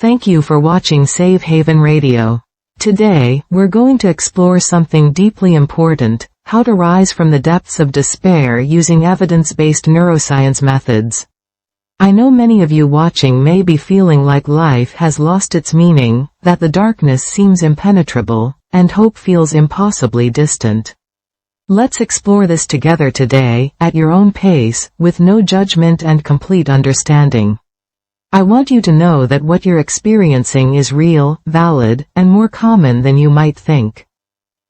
Thank you for watching Safe Haven Radio. Today, we're going to explore something deeply important: how to rise from the depths of despair using evidence-based neuroscience methods. I know many of you watching may be feeling like life has lost its meaning, that the darkness seems impenetrable, and hope feels impossibly distant. Let's explore this together today, at your own pace, with no judgment and complete understanding. I want you to know that what you're experiencing is real, valid, and more common than you might think.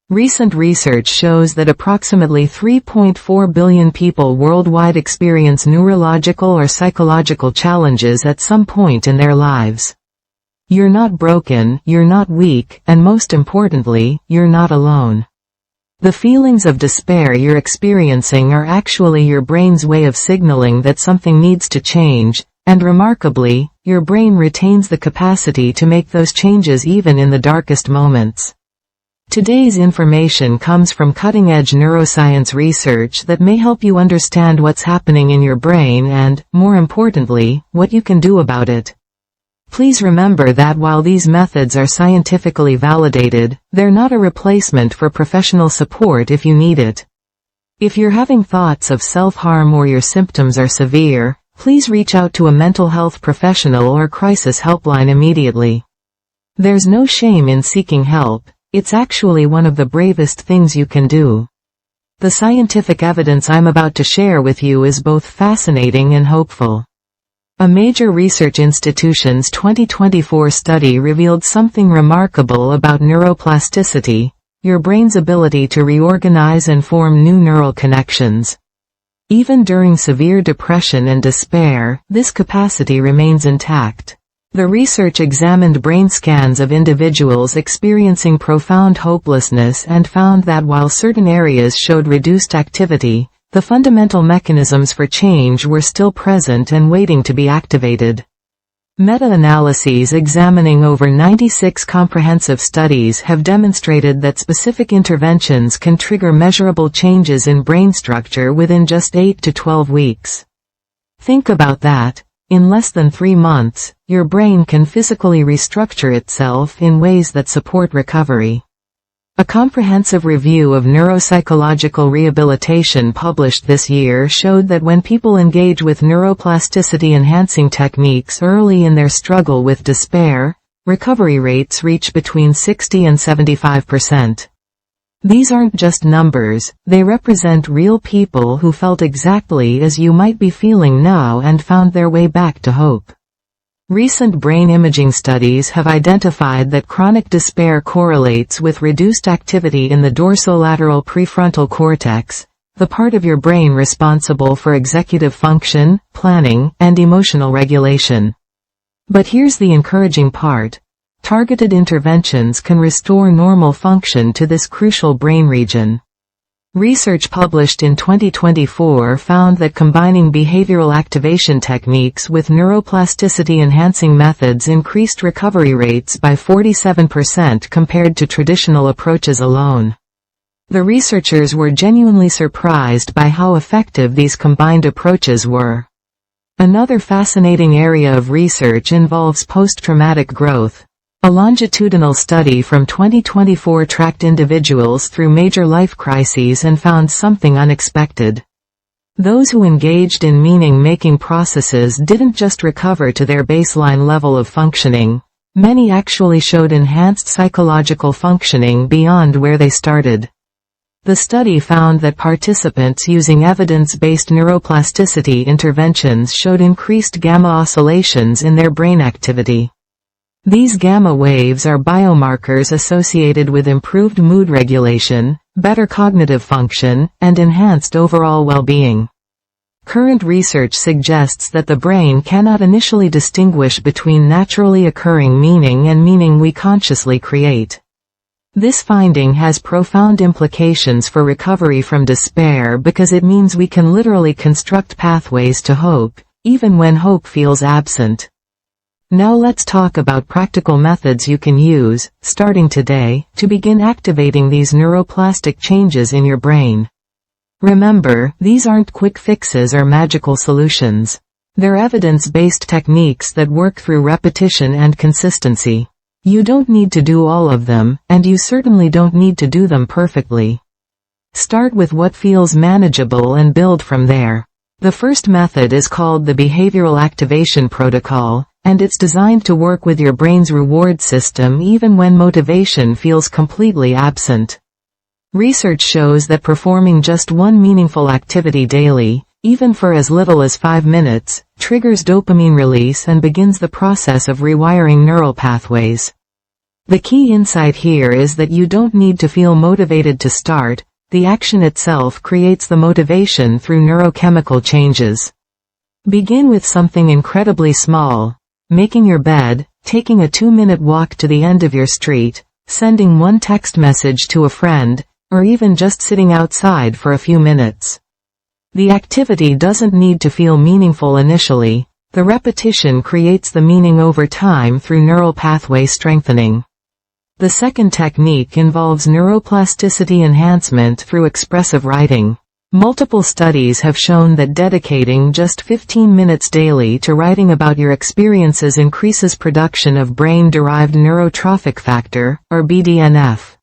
Recent research shows that approximately 3.4 billion people worldwide experience neurological or psychological challenges at some point in their lives. You're not broken, you're not weak, and most importantly, you're not alone. The feelings of despair you're experiencing are actually your brain's way of signaling that something needs to change, and remarkably, your brain retains the capacity to make those changes even in the darkest moments. Today's information comes from cutting-edge neuroscience research that may help you understand what's happening in your brain and, more importantly, what you can do about it. Please remember that while these methods are scientifically validated, they're not a replacement for professional support if you need it. If you're having thoughts of self-harm or your symptoms are severe, please reach out to a mental health professional or crisis helpline immediately. There's no shame in seeking help. It's actually one of the bravest things you can do. The scientific evidence I'm about to share with you is both fascinating and hopeful. A major research institution's 2024 study revealed something remarkable about neuroplasticity, your brain's ability to reorganize and form new neural connections. Even during severe depression and despair, this capacity remains intact. The research examined brain scans of individuals experiencing profound hopelessness and found that while certain areas showed reduced activity, the fundamental mechanisms for change were still present and waiting to be activated. Meta-analyses examining over 96 comprehensive studies have demonstrated that specific interventions can trigger measurable changes in brain structure within just 8 to 12 weeks. Think about that. In less than 3 months, your brain can physically restructure itself in ways that support recovery. A comprehensive review of neuropsychological rehabilitation published this year showed that when people engage with neuroplasticity-enhancing techniques early in their struggle with despair, recovery rates reach between 60 and 75%. These aren't just numbers, they represent real people who felt exactly as you might be feeling now and found their way back to hope. Recent brain imaging studies have identified that chronic despair correlates with reduced activity in the dorsolateral prefrontal cortex, the part of your brain responsible for executive function, planning, and emotional regulation. But here's the encouraging part. Targeted interventions can restore normal function to this crucial brain region. Research published in 2024 found that combining behavioral activation techniques with neuroplasticity-enhancing methods increased recovery rates by 47% compared to traditional approaches alone. The researchers were genuinely surprised by how effective these combined approaches were. Another fascinating area of research involves post-traumatic growth. A longitudinal study from 2024 tracked individuals through major life crises and found something unexpected. Those who engaged in meaning-making processes didn't just recover to their baseline level of functioning. Many actually showed enhanced psychological functioning beyond where they started. The study found that participants using evidence-based neuroplasticity interventions showed increased gamma oscillations in their brain activity. These gamma waves are biomarkers associated with improved mood regulation, better cognitive function, and enhanced overall well-being. Current research suggests that the brain cannot initially distinguish between naturally occurring meaning and meaning we consciously create. This finding has profound implications for recovery from despair because it means we can literally construct pathways to hope, even when hope feels absent. Now let's talk about practical methods you can use, starting today, to begin activating these neuroplastic changes in your brain. Remember, these aren't quick fixes or magical solutions. They're evidence-based techniques that work through repetition and consistency. You don't need to do all of them, and you certainly don't need to do them perfectly. Start with what feels manageable and build from there. The first method is called the Behavioral Activation Protocol, and it's designed to work with your brain's reward system even when motivation feels completely absent. Research shows that performing just one meaningful activity daily, even for as little as 5 minutes, triggers dopamine release and begins the process of rewiring neural pathways. The key insight here is that you don't need to feel motivated to start. The action itself creates the motivation through neurochemical changes. Begin with something incredibly small. Making your bed, taking a 2-minute walk to the end of your street, sending one text message to a friend, or even just sitting outside for a few minutes. The activity doesn't need to feel meaningful initially. The repetition creates the meaning over time through neural pathway strengthening. The second technique involves neuroplasticity enhancement through expressive writing. Multiple studies have shown that dedicating just 15 minutes daily to writing about your experiences increases production of brain-derived neurotrophic factor, or BDNF.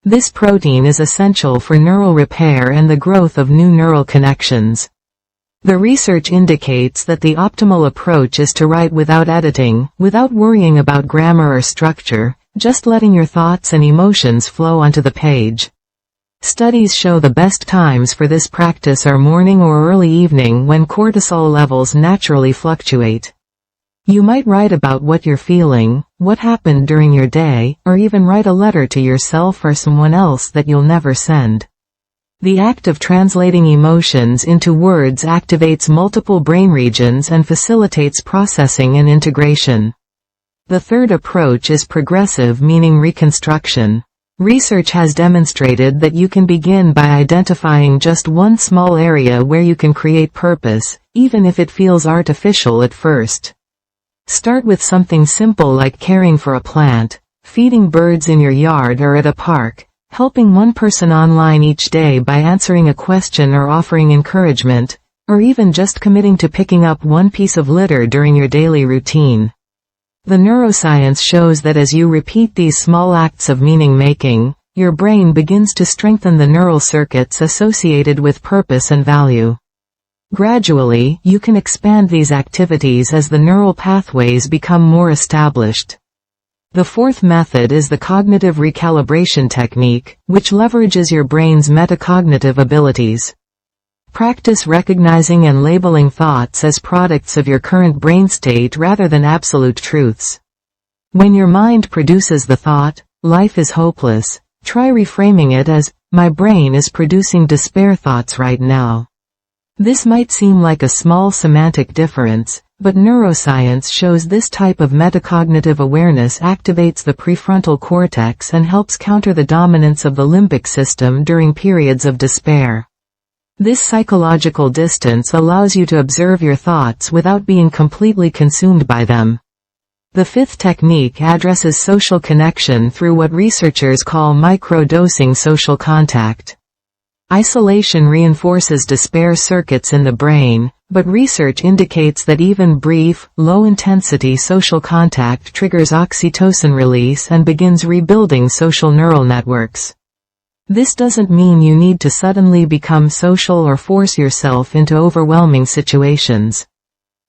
This protein is essential for neural repair and the growth of new neural connections. The research indicates that the optimal approach is to write without editing, without worrying about grammar or structure, just letting your thoughts and emotions flow onto the page. Studies show the best times for this practice are morning or early evening when cortisol levels naturally fluctuate. You might write about what you're feeling, what happened during your day, or even write a letter to yourself or someone else that you'll never send. The act of translating emotions into words activates multiple brain regions and facilitates processing and integration. The third approach is progressive, meaning reconstruction. Research has demonstrated that you can begin by identifying just one small area where you can create purpose, even if it feels artificial at first. Start with something simple like caring for a plant, feeding birds in your yard or at a park, helping one person online each day by answering a question or offering encouragement, or even just committing to picking up one piece of litter during your daily routine. The neuroscience shows that as you repeat these small acts of meaning-making, your brain begins to strengthen the neural circuits associated with purpose and value. Gradually, you can expand these activities as the neural pathways become more established. The fourth method is the cognitive recalibration technique, which leverages your brain's metacognitive abilities. Practice recognizing and labeling thoughts as products of your current brain state rather than absolute truths. When your mind produces the thought, "Life is hopeless," try reframing it as, "My brain is producing despair thoughts right now." This might seem like a small semantic difference, but neuroscience shows this type of metacognitive awareness activates the prefrontal cortex and helps counter the dominance of the limbic system during periods of despair. This psychological distance allows you to observe your thoughts without being completely consumed by them. The fifth technique addresses social connection through what researchers call micro-dosing social contact. Isolation reinforces despair circuits in the brain, but research indicates that even brief, low-intensity social contact triggers oxytocin release and begins rebuilding social neural networks. This doesn't mean you need to suddenly become social or force yourself into overwhelming situations.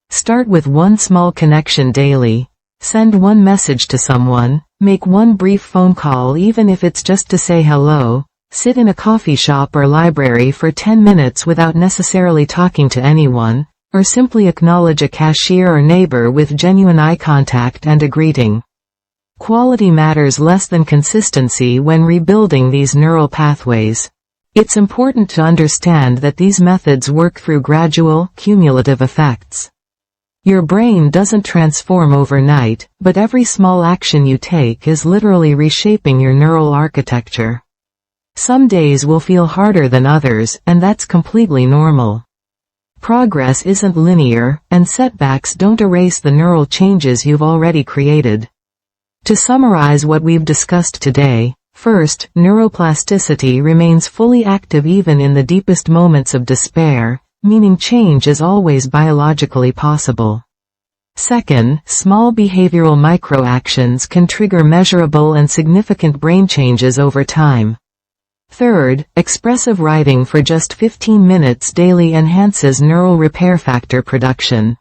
Start with one small connection daily. Send one message to someone, make one brief phone call even if it's just to say hello, sit in a coffee shop or library for 10 minutes without necessarily talking to anyone, or simply acknowledge a cashier or neighbor with genuine eye contact and a greeting. Quality matters less than consistency when rebuilding these neural pathways. It's important to understand that these methods work through gradual, cumulative effects. Your brain doesn't transform overnight, but every small action you take is literally reshaping your neural architecture. Some days will feel harder than others, and that's completely normal. Progress isn't linear, and setbacks don't erase the neural changes you've already created. To summarize what we've discussed today, first, neuroplasticity remains fully active even in the deepest moments of despair, meaning change is always biologically possible. Second, small behavioral microactions can trigger measurable and significant brain changes over time. Third, expressive writing for just 15 minutes daily enhances neural repair factor production.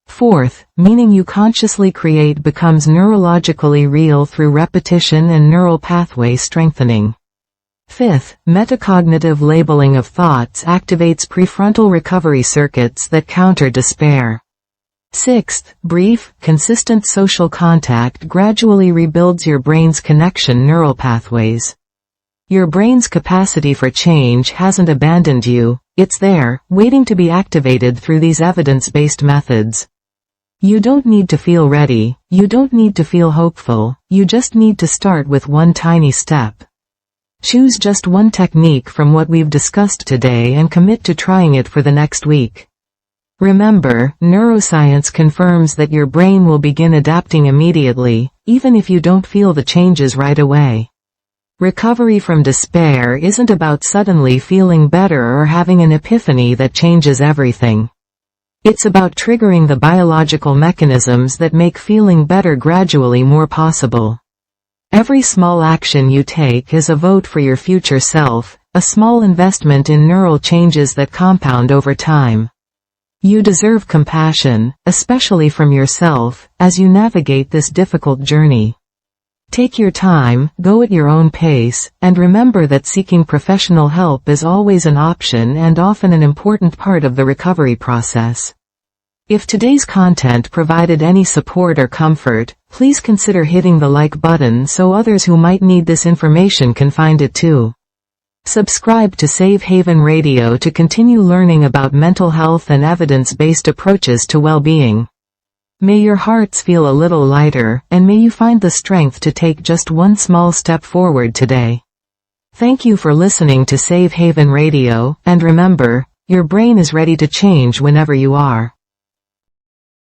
Fourth, meaning you consciously create becomes neurologically real through repetition and neural pathway strengthening. Fifth, metacognitive labeling of thoughts activates prefrontal recovery circuits that counter despair. Sixth, brief, consistent social contact gradually rebuilds your brain's connection neural pathways. Your brain's capacity for change hasn't abandoned you, it's there, waiting to be activated through these evidence-based methods. You don't need to feel ready, you don't need to feel hopeful, you just need to start with one tiny step. Choose just one technique from what we've discussed today and commit to trying it for the next week. Remember, neuroscience confirms that your brain will begin adapting immediately, even if you don't feel the changes right away. Recovery from despair isn't about suddenly feeling better or having an epiphany that changes everything. It's about triggering the biological mechanisms that make feeling better gradually more possible. Every small action you take is a vote for your future self, a small investment in neural changes that compound over time. You deserve compassion, especially from yourself, as you navigate this difficult journey. Take your time, go at your own pace, and remember that seeking professional help is always an option and often an important part of the recovery process. If today's content provided any support or comfort, please consider hitting the like button so others who might need this information can find it too. Subscribe to Safe Haven Radio to continue learning about mental health and evidence-based approaches to well-being. May your hearts feel a little lighter, and may you find the strength to take just one small step forward today. Thank you for listening to Safe Haven Radio, and remember, your brain is ready to change whenever you are.